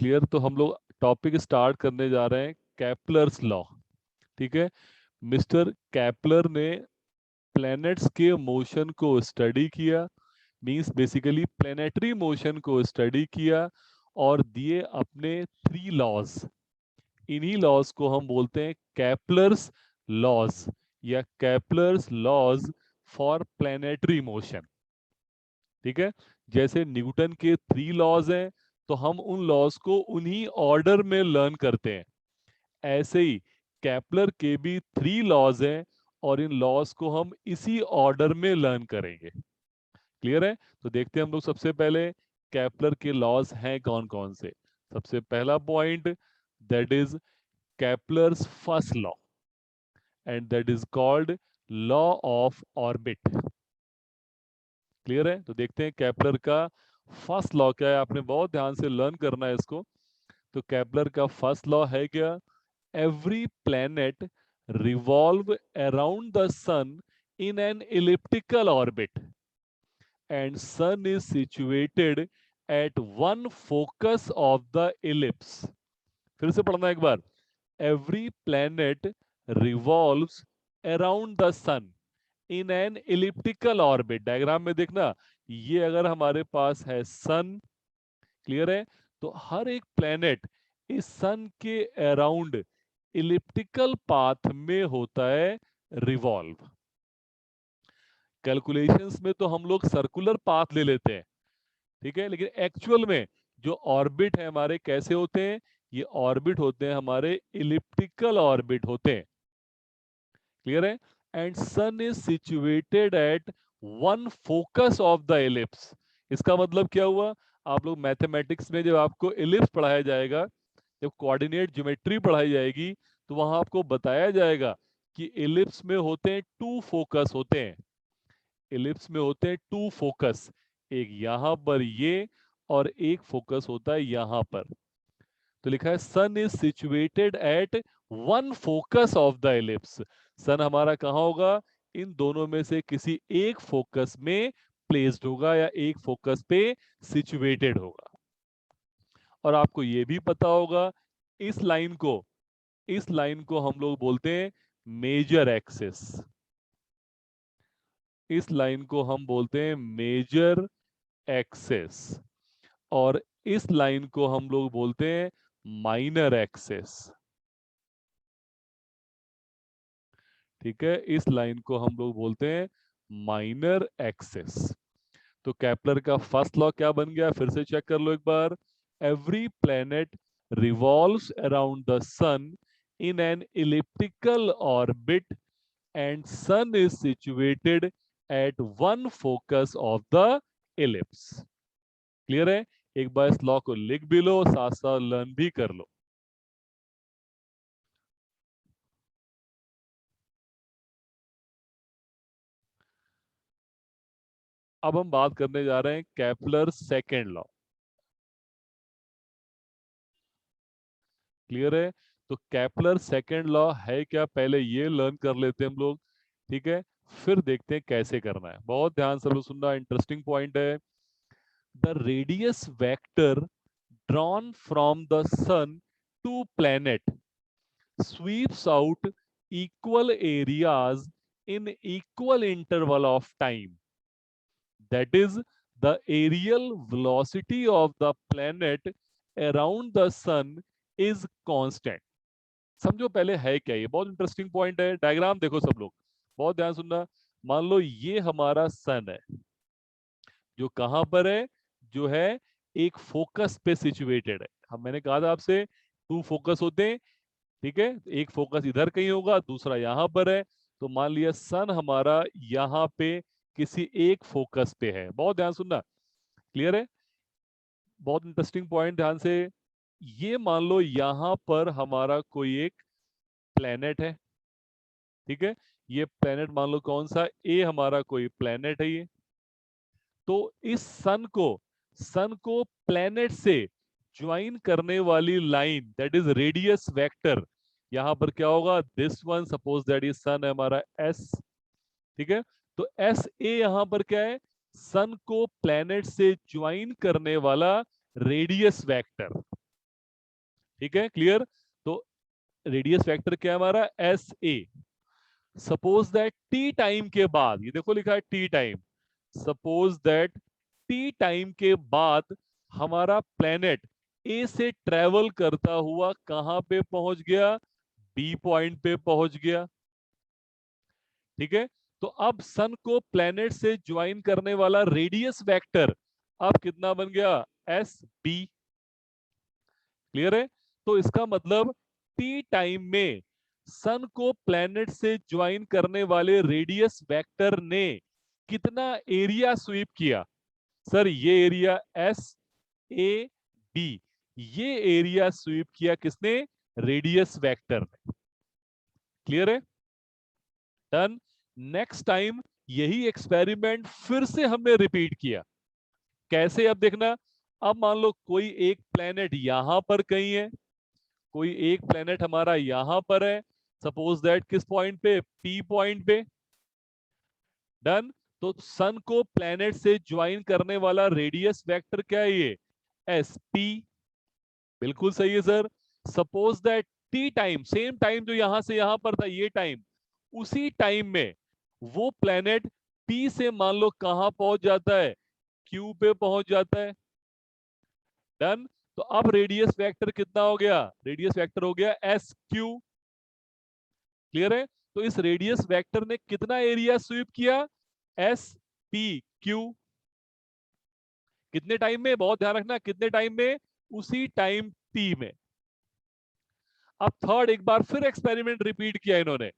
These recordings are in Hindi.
क्लियर। तो हम लोग टॉपिक स्टार्ट करने जा रहे हैं कैपलर्स लॉ। ठीक है। मिस्टर कैपलर ने प्लैनेट्स के मोशन को स्टडी किया, मींस बेसिकली प्लैनेटरी मोशन को स्टडी किया और दिए अपने 3 लॉज। इन्हीं लॉज को हम बोलते हैं Kepler's laws or Kepler's laws for planetary motion. ठीक है। जैसे न्यूटन के 3 लॉज हैं, तो हम उन लॉज को उन्हीं ऑर्डर में लर्न करते हैं। ऐसे ही कैपलर के भी 3 लॉज हैं और इन लॉज को हम इसी ऑर्डर में लर्न करेंगे। क्लियर है। तो देखते हैं हम लोग सबसे पहले कैपलर के लॉज हैं कौन कौन से। सबसे पहला point, that is Kepler's first law, and that is called law of orbit. Clear है। तो देखते हैं कैपलर का फर्स्ट लॉ क्या है। आपने बहुत ध्यान से लर्न करना है इसको। तो कैपलर का फर्स्ट लॉ है क्या? Every planet revolve around the sun in an elliptical orbit and sun is situated at one focus of the ellipse. फिर से पढ़ना एक बार। Every planet revolves around the sun in an elliptical orbit. Diagram में देखना, ये अगर हमारे पास है सन, क्लियर है, तो हर एक प्लेनेट इस सन के अराउंड इलिप्टिकल पाथ में होता है रिवॉल्व। कैलकुलेशंस में तो हम लोग सर्कुलर पाथ ले लेते हैं, ठीक है, लेकिन एक्चुअल में जो ऑर्बिट है हमारे कैसे होते हैं? ये ऑर्बिट होते हैं हमारे इलिप्टिकल ऑर्बिट होते हैं। क्लियर है। And sun is situated at one focus of the ellipse. इसका मतलब क्या हुआ? आप लोग मैथमेटिक्स में जब आपको इलिप्स पढ़ाया जाएगा, जब कोऑर्डिनेट ज्योमेट्री पढ़ाई जाएगी, तो वहां आपको बताया जाएगा कि इलिप्स में होते हैं 2 फोकस होते हैं। इलिप्स में होते हैं 2 फोकस, एक यहां पर ये और एक फोकस होता है यहां पर। तो लिखा है sun is situated at one focus of the ellipse. Sun हमारा कहाँ होगा? इन दोनों में से किसी एक फोकस में प्लेस्ड होगा या एक फोकस पे सिचुएटेड होगा। और आपको ये भी पता होगा, इस लाइन को इस लाइन को हम लोग बोलते हैं मेजर एक्सिस। इस लाइन को हम बोलते हैं मेजर एक्सिस और इस लाइन को हम लोग बोलते हैं माइनर एक्सिस। ठीक है, इस लाइन को हम लोग बोलते हैं माइनर एक्सिस। तो कैपलर का फर्स्ट लॉ क्या बन गया? फिर से चेक कर लो एक बार। Every planet revolves around the sun in an elliptical orbit and sun is situated at one focus of the ellipse. Clear है। एक बार इस लॉ को लिख भी लो, साथ साथ लर्न भी कर लो। अब हम बात करने जा रहे हैं कैपलर सेकेंड लॉ। क्लियर है। तो कैपलर सेकेंड लॉ है क्या, पहले ये लर्न कर लेते हैं हम लोग। ठीक है, फिर देखते हैं कैसे करना है। बहुत ध्यान से लोग सुनना, इंटरेस्टिंग पॉइंट है। The radius vector drawn from the sun to planet sweeps out equal areas in equal interval of time. That is, the aerial velocity of the planet around the sun is constant. समझो पहले है क्या, ये बहुत इंटरेस्टिंग पॉइंट है। डायग्राम देखो सब लोग, बहुत ध्यान सुनना। मान लो ये हमारा सन है, जो कहां पर है? जो है एक फोकस पे सिचुएटेड है। हम मैंने कहा था आपसे 2 फोकस होते हैं, ठीक है। एक फोकस इधर कहीं होगा, दूसरा यहां पर है। तो मान लिया सन हमारा यहां पे किसी एक फोकस पे है। बहुत ध्यान सुनना, क्लियर है। बहुत इंटरेस्टिंग पॉइंट, ध्यान से। ये मान लो यहां पर हमारा कोई एक प्लेनेट है, ठीक है। ये प्लेनेट मान लो कौन सा? ए हमारा कोई प्लेनेट है ये। तो इस सन को प्लेनेट से ज्वाइन करने वाली line, that is radius vector, यहां पर क्या होगा? This one, suppose that is sun है हमारा एस, ठीक है। तो एस ए यहां पर क्या है? सन को प्लेनेट से ज्वाइन करने वाला रेडियस वेक्टर। ठीक है, क्लियर। तो रेडियस वेक्टर क्या है हमारा, S A. Suppose that T time के बाद, ये देखो लिखा है T time, suppose that T time के बाद हमारा प्लेनेट ए से ट्रेवल करता हुआ कहां पे पहुंच गया, बी पॉइंट पे पहुंच गया। ठीक है, तो अब सन को प्लेनेट से ज्वाइन करने वाला रेडियस वेक्टर अब कितना बन गया, एस बी। क्लियर है। तो इसका मतलब टी टाइम में सन को प्लेनेट से ज्वाइन करने वाले रेडियस वेक्टर ने कितना एरिया स्वीप किया। सर ये एरिया एस ए बी, ये एरिया स्वीप किया किसने, रेडियस वेक्टर ने। क्लियर है, डन। नेक्स्ट टाइम यही एक्सपेरिमेंट फिर से हमने रिपीट किया। कैसे, अब देखना। अब मान लो कोई एक प्लेनेट यहां पर कहीं है, कोई एक प्लेनेट हमारा यहां पर है, सपोज दैट किस पॉइंट पे, पी पॉइंट पे। डन। तो सन को प्लेनेट से ज्वाइन करने वाला रेडियस वेक्टर क्या है, ये एस पी। बिल्कुल सही है sir. Suppose that T time, same time जो यहां से यहां पर था, ये टाइम, उसी टाइम में वो प्लेनेट पी से मान लो कहां पहुंच जाता है, क्यू पे पहुंच जाता है। डन। तो अब रेडियस वेक्टर कितना हो गया, रेडियस वेक्टर हो गया एस क्यू। क्लियर है। तो इस रेडियस वेक्टर ने कितना एरिया स्वीप किया, एस पी क्यू। कितने टाइम में, बहुत ध्यान रखना, कितने टाइम में, उसी टाइम टी में। अब थर्ड एक बार फिर एक्सपेरिमेंट रिपीट किया इन्होंने।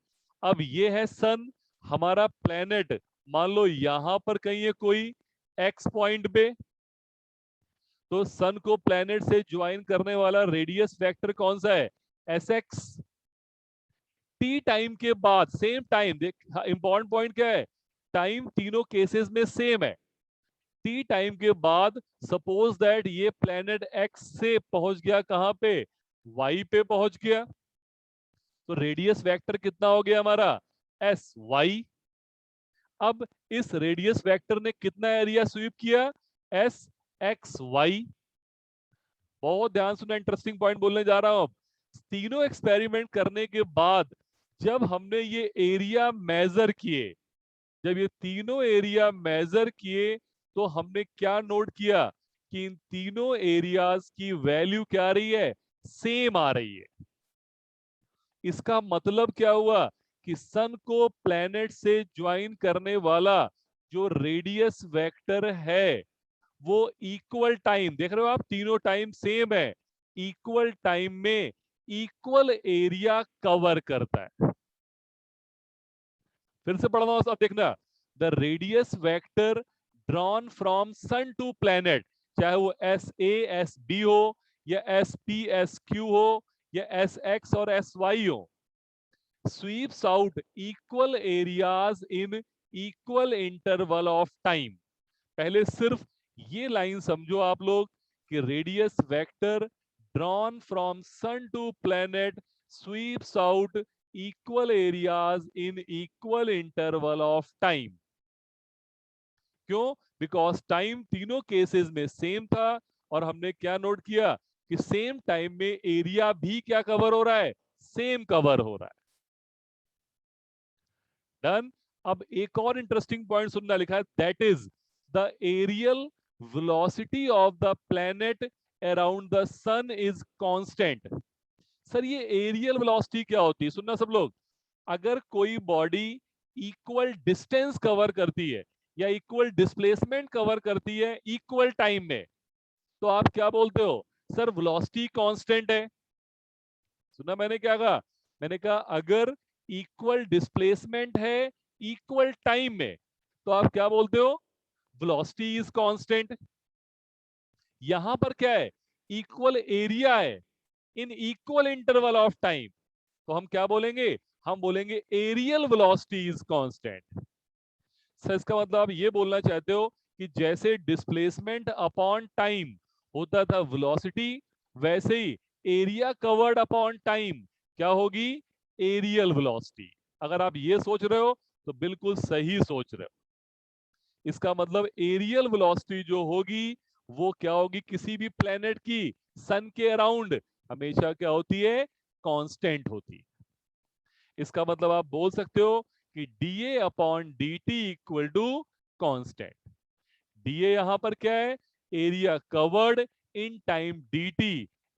अब ये है सन, हमारा प्लेनेट मान लो यहां पर कहीं है कोई एक्स पॉइंट पे। तो सन को प्लेनेट से ज्वाइन करने वाला रेडियस वेक्टर कौन सा है, एस एक्स। टी टाइम के बाद सेम टाइम, देख इंपॉर्टेंट पॉइंट क्या है, टाइम तीनों केसेस में सेम है। टी टाइम के बाद सपोज दैट ये प्लेनेट एक्स से पहुंच गया कहां पे, वाई पे पहुंच गया। तो रेडियस वेक्टर कितना हो गया हमारा, एस वाई। अब इस रेडियस वेक्टर ने कितना एरिया स्वीप किया, एस एक्स वाई। बहुत ध्यान सुनना, इंटरेस्टिंग पॉइंट बोलने जा रहा हूं अब। तीनों एक्सपेरिमेंट करने के बाद जब हमने ये एरिया मेजर किए, जब ये तीनों एरिया मेजर किए, तो हमने क्या नोट किया कि इन तीनों एरियाज की वैल्यू क्या आ रही है, सेम आ रही है। इसका मतलब क्या हुआ कि सन को प्लेनेट से ज्वाइन करने वाला जो रेडियस वेक्टर है, वो इक्वल टाइम, देख रहे हो आप, तीनों टाइम सेम है, इक्वल टाइम में इक्वल एरिया कवर करता है। फिर से पढ़ रहा हूं, अब देखना। The radius vector drawn from sun to planet, चाहे वो एस ए एस बी हो, या एस पी एस क्यू हो, या एस एक्स और एस वाई हो, sweeps out equal areas in equal interval of time। पहले सिर्फ ये लाइन समझो आप लोग कि radius vector drawn from sun to planet sweeps out equal areas in equal interval of time. क्यों, बिकॉज टाइम तीनों केसेस में सेम था, और हमने क्या नोट किया कि सेम टाइम में एरिया भी क्या कवर हो रहा है, सेम कवर हो रहा है। डन। अब एक और इंटरेस्टिंग पॉइंट सुनना, लिखा है that is the areal velocity of the planet around the sun is constant. Sir ये एरियल वेलोसिटी क्या होती है, सुनना सब लोग। अगर कोई बॉडी इक्वल डिस्टेंस कवर करती है या इक्वल डिस्प्लेसमेंट कवर करती है इक्वल टाइम में, तो आप क्या बोलते हो, सर वेलोसिटी कांस्टेंट है। सुना मैंने क्या कहा, मैंने कहा अगर इक्वल डिस्प्लेसमेंट है इक्वल टाइम में, तो आप क्या बोलते हो, वेलोसिटी इज कांस्टेंट। यहां पर क्या है, इक्वल एरिया है in equal interval of time, तो हम क्या बोलेंगे, हम बोलेंगे areal velocity is constant. Sir इसका मतलब आप ये बोलना चाहते हो कि जैसे डिस्प्लेसमेंट अपॉन टाइम होता था वेलोसिटी, वैसे ही एरिया कवर्ड अपॉन टाइम क्या होगी, एरियल वेलोसिटी। अगर आप ये सोच रहे हो तो बिल्कुल सही सोच रहे हो। इसका मतलब एरियल वेलोसिटी जो होगी वो क्या होगी, किसी भी प्लेनेट की सन के अराउंड हमेशा क्या होती है, कांस्टेंट होती है। इसका मतलब आप बोल सकते हो कि dA upon dt equal to constant. dA यहां पर क्या है, area covered in time dt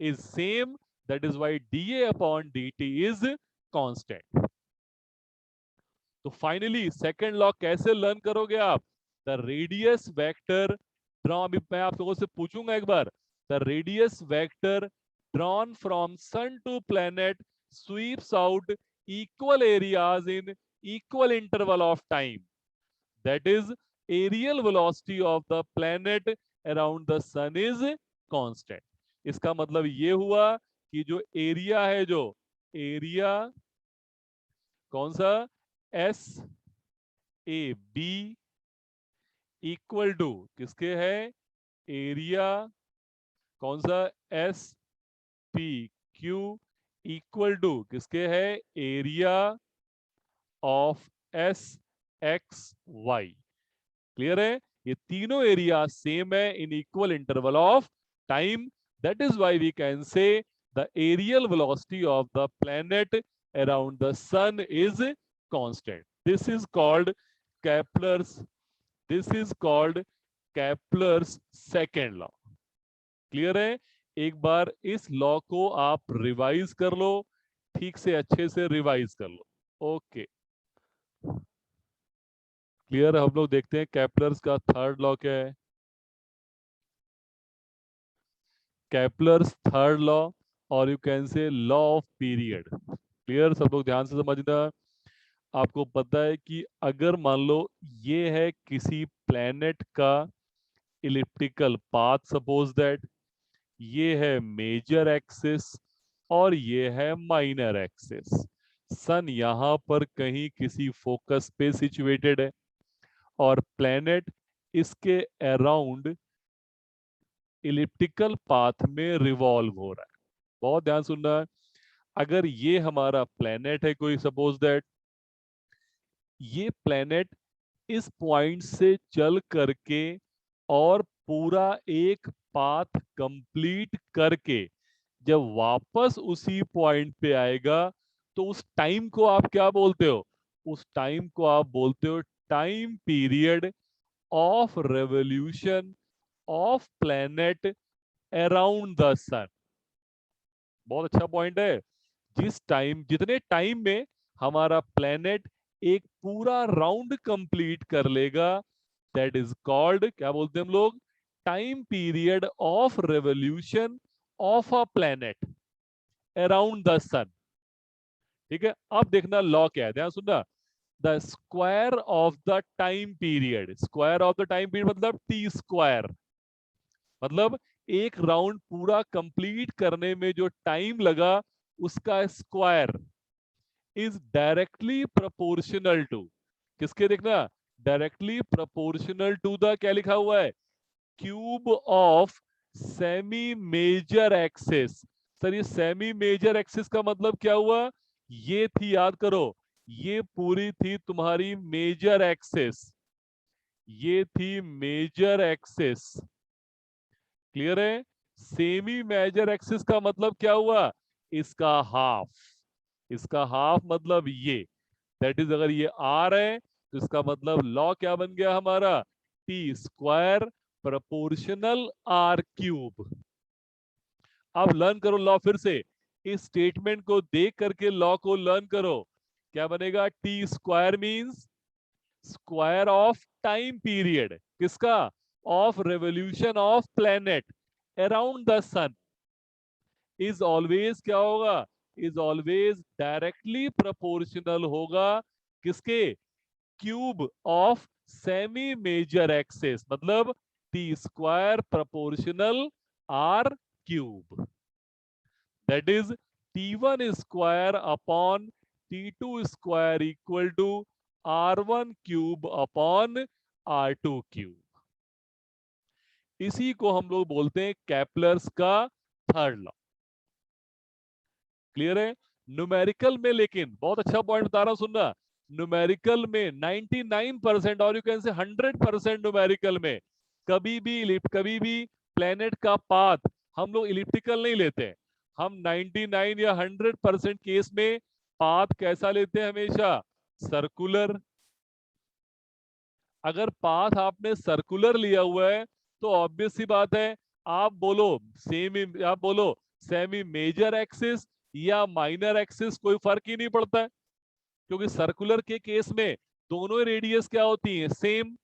is same, that is why dA upon dt is constant. तो फाइनली सेकंड लॉ कैसे लर्न करोगे आप, द रेडियस वेक्टर ड्रॉ, मैं आप लोगों से पूछूंगा एक बार, the radius vector drawn from sun to planet sweeps out equal areas in equal interval of time, that is aerial velocity of the planet around the sun is constant। इसका मतलब ये हुआ कि जो एरिया है, जो एरिया कौन सा, S A B equal to किसके है, एरिया कौन सा, S P Q equal to किसके है, area of S X Y. Clear है, ये तीनों एरिया सेम है in equal interval of time, that is why we can say the areal velocity of the planet around the sun is constant. This is called Kepler's, this is called Kepler's second law. Clear है, एक बार इस लॉ को आप रिवाइज कर लो, ठीक से अच्छे से रिवाइज कर लो। ओके क्लियर, हम लोग देखते हैं केपलर्स का थर्ड लॉ क्या है। केपलर्स थर्ड लॉ, और you can say law of period. Clear, सब लोग ध्यान से समझना। आपको पता है कि अगर मान लो ये है किसी प्लेनेट का इलिप्टिकल पाथ, सपोज दैट ये है मेजर एक्सिस और ये है माइनर एक्सिस। सन यहां पर कहीं किसी फोकस पे सिचुएटेड है और प्लेनेट इसके अराउंड इलिप्टिकल पाथ में रिवॉल्व हो रहा है। बहुत ध्यान सुनना है, अगर ये हमारा प्लेनेट है कोई, सपोज दैट ये प्लेनेट इस पॉइंट से चल करके और पूरा एक पाथ कंप्लीट करके जब वापस उसी पॉइंट पे आएगा, तो उस टाइम को आप क्या बोलते हो, उस टाइम को आप बोलते हो time period of revolution of planet around the sun. बहुत अच्छा पॉइंट है, जिस टाइम, जितने टाइम में हमारा प्लेनेट एक पूरा राउंड कंप्लीट कर लेगा, दैट इज कॉल्ड, क्या बोलते हैं हम लोग, time period of revolution of a planet around the sun. ठीक है, अब देखना लॉ क्या है, ध्यान सुनना, the square of the time period, square of the time period मतलब टी स्क्वायर, मतलब एक राउंड पूरा कंप्लीट करने में जो टाइम लगा उसका square is directly proportional to किसके, देखना, डायरेक्टली प्रोपोर्शनल टू द, क्या लिखा हुआ है, cube of semi major axis. Sir ये सेमी मेजर एक्सिस का मतलब क्या हुआ, ये थी, याद करो, ये पूरी थी तुम्हारी मेजर एक्सिस, ये थी मेजर एक्सिस। क्लियर है, सेमी मेजर एक्सिस का मतलब क्या हुआ, इसका हाफ, इसका हाफ मतलब ये, दैट इज अगर ये आर है तो इसका मतलब लॉ क्या बन गया हमारा, T square proportional R cube. अब लर्न करो लॉ फिर से, इस स्टेटमेंट को देख करके लॉ को लर्न करो, क्या बनेगा, T square means square of time period किसका, of revolution of planet around the sun is always क्या होगा, इज ऑलवेज डायरेक्टली प्रोपोर्शनल होगा किसके, cube of semi major axis, मतलब T square proportional R cube, that is T1 square upon T2 square equal to R1 cube upon R2 cube. इसी को हम लोग बोलते हैं केपलर्स का थर्ड लॉ। क्लियर है, न्यूमेरिकल में, लेकिन बहुत अच्छा पॉइंट बता रहा हूं सुनना, न्यूमेरिकल में 99% और यू कैन से 100% न्यूमेरिकल में कभी भी प्लेनेट का पाथ हम लोग इलिप्टिकल नहीं लेते हैं, हम 99 या 100% केस में पाथ कैसा लेते हैं? हमेशा सर्कुलर। अगर पाथ आपने सर्कुलर लिया हुआ है तो ऑब्वियस सी बात है, आप बोलो आप बोलो सेमी मेजर एक्सिस या माइनर एक्सिस, कोई फर्क ही नहीं पड़ता है, क्योंकि सर्कुलर के केस में दोनों रेडियस क्या होती हैं? सेम।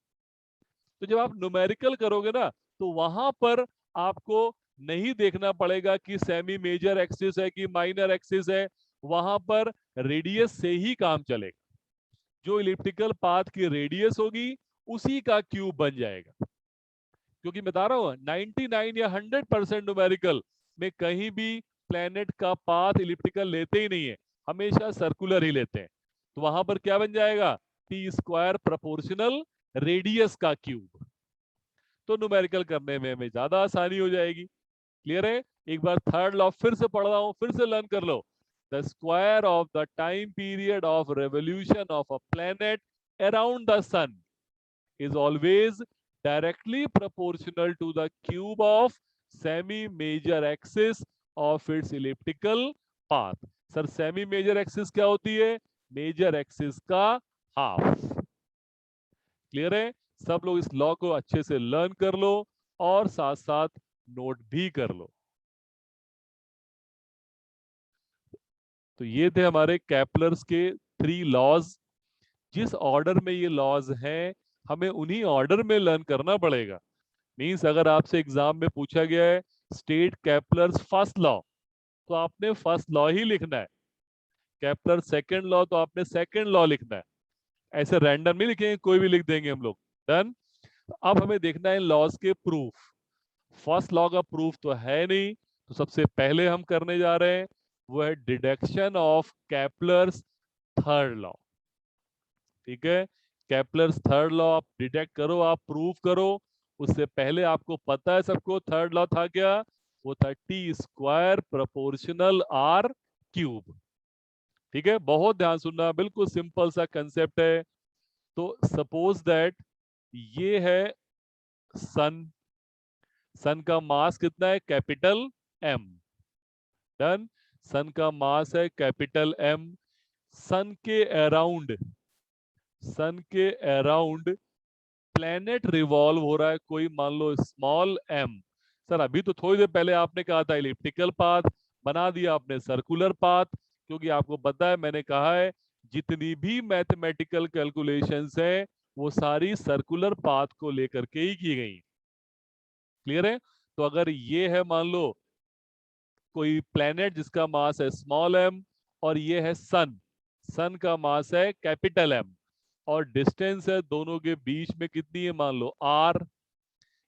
तो जब आप न्यूमेरिकल करोगे ना, तो वहां पर आपको नहीं देखना पड़ेगा कि सेमी मेजर एक्सिस है कि माइनर एक्सिस है, वहां पर रेडियस से ही काम चलेगा। जो इलिप्टिकल पाथ की रेडियस होगी उसी का क्यूब बन जाएगा। क्योंकि बता रहा हूं 99 या 100% न्यूमेरिकल में कहीं भी प्लेनेट का पाथ इलिप्टिकल लेते ही नहीं है, हमेशा सर्कुलर ही लेते हैं। तो वहां पर क्या बन जाएगा? टी स्क्वायर प्रोपोर्शनल रेडियस का क्यूब। तो न्यूमेरिकल करने में हमें ज्यादा आसानी हो जाएगी। क्लियर है? एक बार थर्ड लॉ फिर से पढ़ रहा हूं, फिर से लर्न कर लो। The square of the time period of revolution of a planet around the sun is always directly proportional to the cube of semi-major axis of its elliptical path। Sir semi major axis क्या होती है? मेजर एक्सिस का हाफ। क्लियर है? सब लोग इस लॉ को अच्छे से लर्न कर लो और साथ साथ नोट भी कर लो। तो ये थे हमारे कैपलर्स के 3 लॉज। जिस ऑर्डर में ये लॉज हैं, हमें उन्हीं ऑर्डर में लर्न करना पड़ेगा। मीन्स अगर आपसे एग्जाम में पूछा गया है स्टेट कैपलर्स फर्स्ट लॉ, तो आपने फर्स्ट लॉ ही लिखना है। कैपलर सेकंड लॉ, तो आपने सेकंड लॉ लिखना है। ऐसे रैंडम नहीं लिखेंगे, कोई भी लिख देंगे हम लोग। डन। अब हमें देखना है लॉज के प्रूफ। फर्स्ट लॉ का प्रूफ तो है नहीं, तो सबसे पहले हम करने जा रहे हैं वो है deduction of Kepler's third law. ठीक है? कैपलर्स थर्ड लॉ आप डिटेक्ट करो, आप प्रूव करो। उससे पहले आपको पता है सबको थर्ड लॉ था क्या? वो था T square proportional R cube. ठीक है? बहुत ध्यान सुनना, बिल्कुल सिंपल सा कंसेप्ट है। तो सपोज दैट ये है सन। सन का मास कितना है? Capital M. डन। सन का मास है कैपिटल एम। सन के अराउंड, सन के अराउंड प्लेनेट रिवॉल्व हो रहा है कोई, मान लो स्मॉल एम। सर अभी तो थोड़ी देर पहले आपने कहा था इलिप्टिकल पाथ, बना दिया आपने सर्कुलर पाथ। क्योंकि आपको पता है, मैंने कहा है जितनी भी मैथमेटिकल कैलकुलेशंस हैं वो सारी सर्कुलर पाथ को लेकर के ही की गई। क्लियर है? तो अगर ये है मान लो कोई प्लेनेट जिसका मास है स्मॉल एम, और ये है सन, सन का मास है कैपिटल एम, और डिस्टेंस है दोनों के बीच में कितनी है? मान लो आर।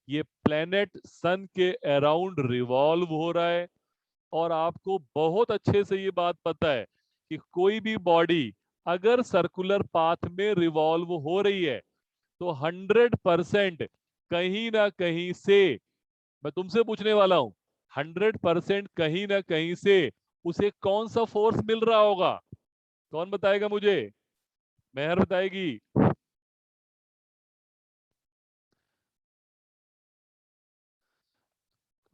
ये प्लेनेट सन के अराउंड रिवॉल्व हो रहा है। और आपको बहुत अच्छे से ये बात पता है कि कोई भी बॉडी अगर सर्कुलर पाथ में रिवॉल्व हो रही है तो 100% कहीं ना कहीं से, मैं तुमसे पूछने वाला हूं, 100% कहीं ना कहीं से उसे कौन सा फोर्स मिल रहा होगा? कौन बताएगा मुझे? मेहर बताएगी।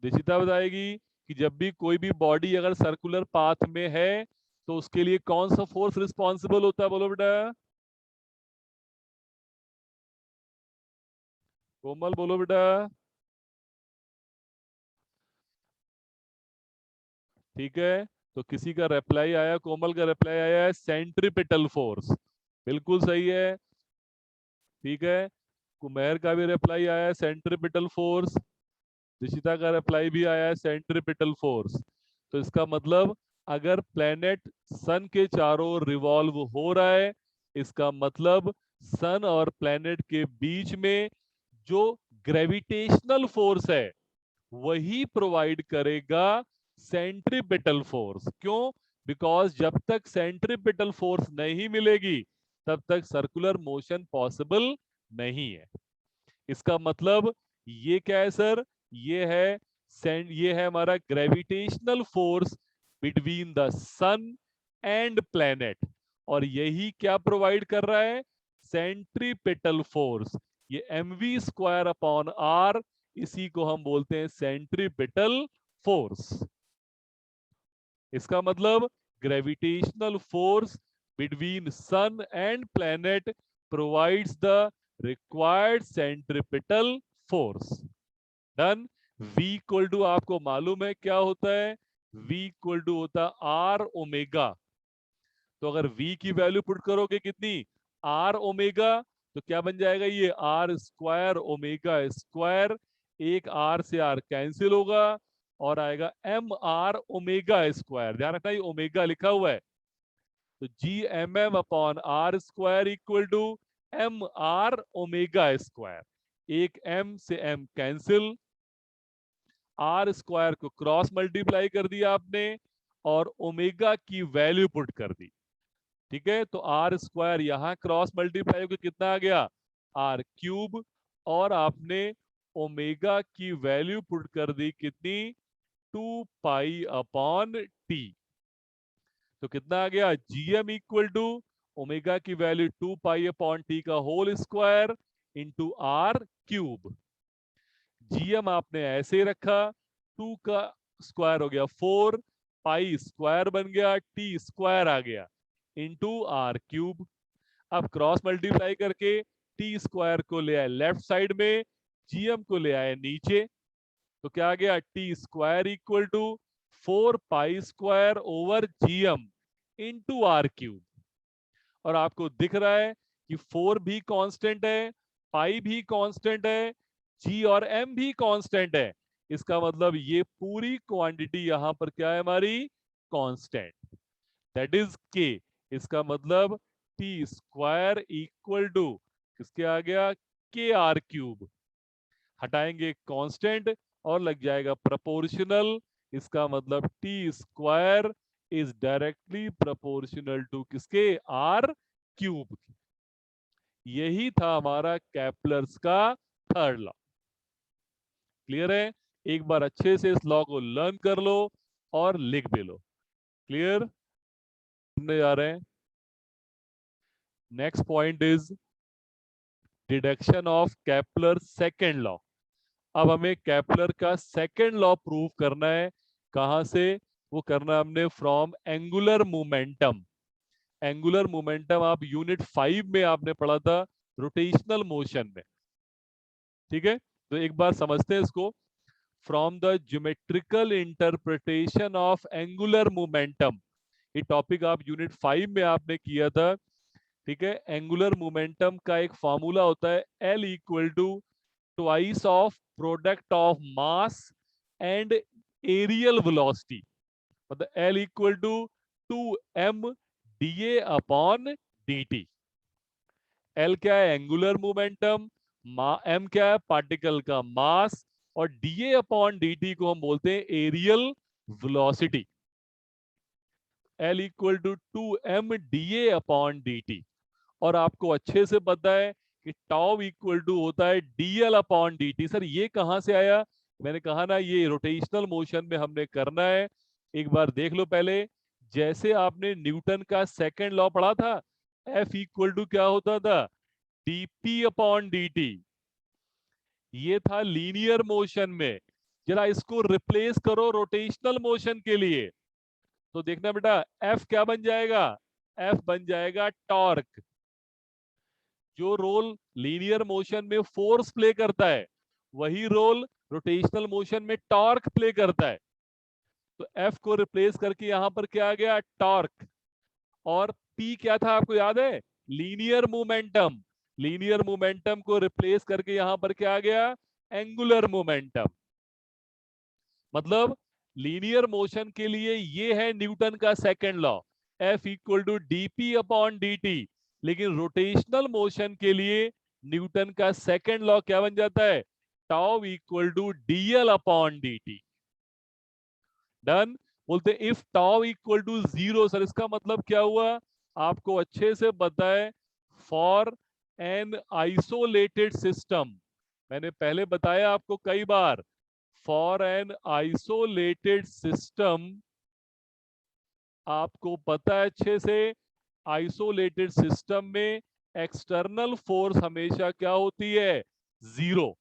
दिशिता बताएगी कि जब भी कोई भी बॉडी अगर सर्कुलर पाथ में है तो उसके लिए कौन सा फोर्स रिस्पॉन्सिबल होता है? बोलो बेटा। कोमल बोलो बेटा। ठीक है, तो किसी का रिप्लाई आया, कोमल का रिप्लाई आया है सेंट्रीपिटल फोर्स। बिल्कुल सही है। ठीक है, कुमेर का भी रिप्लाई आया है सेंट्रीपिटल फोर्स। दिशिता का रिप्लाई भी आया है सेंट्रीपिटल फोर्स। तो इसका मतलब अगर प्लेनेट सन के चारों रिवॉल्व हो रहा है, इसका मतलब सन और प्लेनेट के बीच में जो ग्रेविटेशनल फोर्स है वही प्रोवाइड करेगा सेंट्रीपिटल फोर्स। क्यों? बिकॉज जब तक सेंट्रीपिटल फोर्स नहीं मिलेगी तब तक सर्कुलर मोशन पॉसिबल नहीं है। इसका मतलब ये क्या है सर? ये है ये है हमारा gravitational force between the sun and planet. और यही क्या प्रोवाइड कर रहा है? Centripetal force. ये mv² अपॉन r, इसी को हम बोलते हैं सेंट्रीपिटल फोर्स। इसका मतलब gravitational force between sun and planet provides the required centripetal force. Done. V equal to आपको मालूम है क्या होता है, V इक्वल टू होता है आर ओमेगा। तो अगर V की वैल्यू पुट करोगे कितनी, आर ओमेगा, तो क्या बन जाएगा ये आर स्क्वायर ओमेगा स्क्वायर, एक आर से आर कैंसिल होगा और आएगा एम आर ओमेगा स्क्वायर। ध्यान रखना ये ओमेगा लिखा हुआ है, तो G M M upon R square equal to M R omega square. एक एम से एम कैंसिल, आर स्क्वायर को क्रॉस मल्टीप्लाई कर दिया आपने और ओमेगा की वैल्यू पुट कर दी। ठीक है, तो आर स्क्वायर यहां क्रॉस मल्टीप्लाई होकर कितना आ गया, आर क्यूब, और आपने ओमेगा की वैल्यू पुट कर दी कितनी, 2 पाई अपॉन टी। तो कितना आ गया, जीएम इक्वल टू ओमेगा की वैल्यू 2 पाई अपॉन टी का whole square into R cube. GM आपने ऐसे रखा, 2 का स्क्वायर हो गया 4, पाई स्क्वायर बन गया, टी स्क्वायर आ गया इंटू आर क्यूब। अब क्रॉस मल्टीप्लाई करके टी स्क्वायर को ले आए लेफ्ट साइड में, जीएम को ले आए नीचे, तो क्या आ गया, T square equal to 4 pi square over GM into R cube. और आपको दिख रहा है कि 4 भी कांस्टेंट है, पाई भी कांस्टेंट है, जी और एम भी कांस्टेंट है। इसका मतलब ये पूरी क्वांटिटी यहां पर क्या है हमारी, कांस्टेंट, दैट इज के। इसका मतलब टी स्क्वायर इक्वल टू किसके आ गया, के आर क्यूब। हटाएंगे कांस्टेंट और लग जाएगा प्रोपोर्शनल। इसका मतलब T square is directly proportional to किसके, आर क्यूब। यही था हमारा कैप्लर्स का थर्ड लॉ। क्लियर है, एक बार अच्छे से इस लॉ को लर्न कर लो और लिख भी लो। क्लियर, सुनने जा रहे हैं। Next point is deduction of Kepler second law. अब हमें कैप्लर का सेकेंड लॉ प्रूव करना है। कहां से, वो करना है हमने from angular momentum. Angular momentum आप यूनिट 5 में आपने पढ़ा था, रोटेशनल मोशन में। ठीक है, तो एक बार समझते हैं इसको। From the geometrical interpretation of angular momentum, ये टॉपिक आप यूनिट 5 में आपने किया था। ठीक है, एंगुलर मोमेंटम का एक फॉर्मूला होता है L equal to twice of product of mass and areal velocity. मतलब L equal to 2m dA upon dt। L क्या है, एंगुलर मोमेंटम, m क्या है, पार्टिकल का मास, और dA अपॉन dt को हम बोलते हैं areal velocity. L equal to 2m dA upon dt। और आपको अच्छे से पता है कि टाउ इक्वल टू होता है dl अपॉन dt। सर ये कहां से आया, मैंने कहा ना ये रोटेशनल मोशन में हमने करना है। एक बार देख लो पहले, जैसे आपने न्यूटन का सेकंड लॉ पढ़ा था, F इक्वल टू क्या होता था, dp अपॉन dt। ये था लीनियर मोशन में। जरा इसको रिप्लेस करो रोटेशनल मोशन के लिए, तो देखना बेटा F क्या बन जाएगा, F बन जाएगा टॉर्क। जो रोल लीनियर मोशन में फोर्स प्ले करता है, वही रोल रोटेशनल मोशन में टॉर्क प्ले करता है। तो F को रिप्लेस करके यहां पर क्या आ गया, टॉर्क। और P क्या था आपको याद है, लीनियर मोमेंटम। लीनियर मोमेंटम को रिप्लेस करके यहां पर क्या आ गया, एंगुलर मोमेंटम। मतलब लीनियर मोशन के लिए ये है न्यूटन का second law, F equal to dp upon dt। लेकिन रोटेशनल मोशन के लिए न्यूटन का सेकंड लॉ क्या बन जाता है, tau equal to dl upon dt। Done. बोलते if tau equal to 0, sir इसका मतलब क्या हुआ, आपको अच्छे से पता है, फॉर एन आइसोलेटेड सिस्टम, मैंने पहले बताया आपको कई बार, फॉर एन आइसोलेटेड सिस्टम, आपको पता है अच्छे से, आइसोलेटेड सिस्टम में एक्सटर्नल फोर्स हमेशा क्या होती है, 0।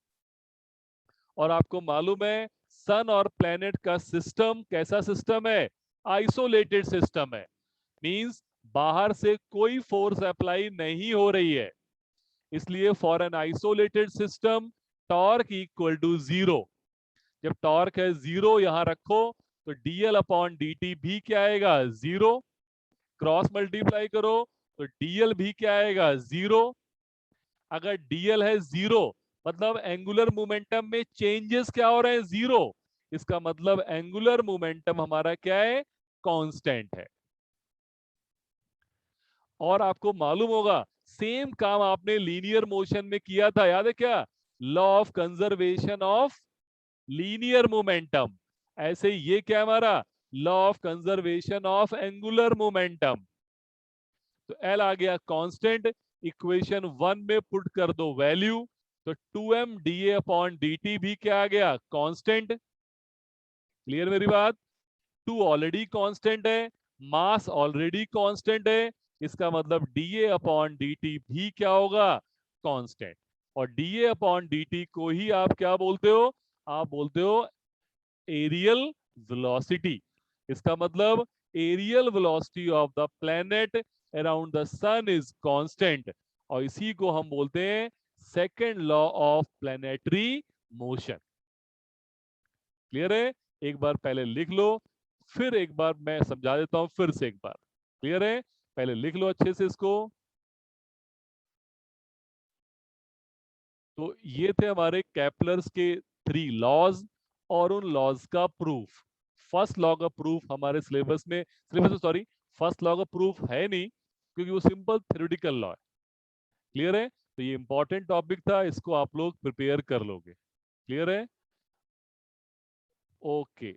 और आपको मालूम है सन और प्लेनेट का सिस्टम कैसा सिस्टम है, आइसोलेटेड सिस्टम है, मींस बाहर से कोई फोर्स अप्लाई नहीं हो रही है, इसलिए for an isolated system torque equal to zero. जब टॉर्क है जीरो यहां रखो तो डीएल अपॉन डी टी भी क्या आएगा, जीरो। क्रॉस मल्टीप्लाई करो तो डीएल भी क्या आएगा, जीरो। अगर डीएल है जीरो मतलब एंगुलर मोमेंटम में चेंजेस क्या हो रहे हैं, जीरो। इसका मतलब एंगुलर मोमेंटम हमारा क्या है, कांस्टेंट है। और आपको मालूम होगा सेम काम आपने लीनियर मोशन में किया था, याद है क्या, law of conservation of linear momentum. ऐसे ये क्या हमारा law of conservation of angular momentum. तो एल आ गया कांस्टेंट, इक्वेशन 1 में पुट कर दो वैल्यू, तो 2m D upon D T भी क्या आ गया, कांस्टेंट। क्लियर मेरी बात, टू ऑलरेडी कांस्टेंट है, मास ऑलरेडी कांस्टेंट है, इसका मतलब डीए अपॉन डी टी भी क्या होगा, कांस्टेंट। और डीए अपॉन डी टी को ही आप क्या बोलते हो, आप बोलते हो एरियल वेलोसिटी। इसका मतलब areal velocity of the planet around the sun is constant, और इसी को हम बोलते हैं second law of planetary motion. Clear है, एक बार पहले लिख लो, फिर एक बार मैं समझा देता हूं, फिर से एक बार। क्लियर है, पहले लिख लो अच्छे से इसको। तो ये थे हमारे केपलर्स के 3 लॉज और उन लॉज का प्रूफ। फर्स्ट लॉ का प्रूफ हमारे सिलेबस में सॉरी, फर्स्ट लॉ का प्रूफ है नहीं क्योंकि वो सिंपल थ्योरेटिकल लॉ है। क्लियर है, तो ये इंपॉर्टेंट टॉपिक था, इसको आप लोग प्रिपेयर कर लोगे। क्लियर है, ओके।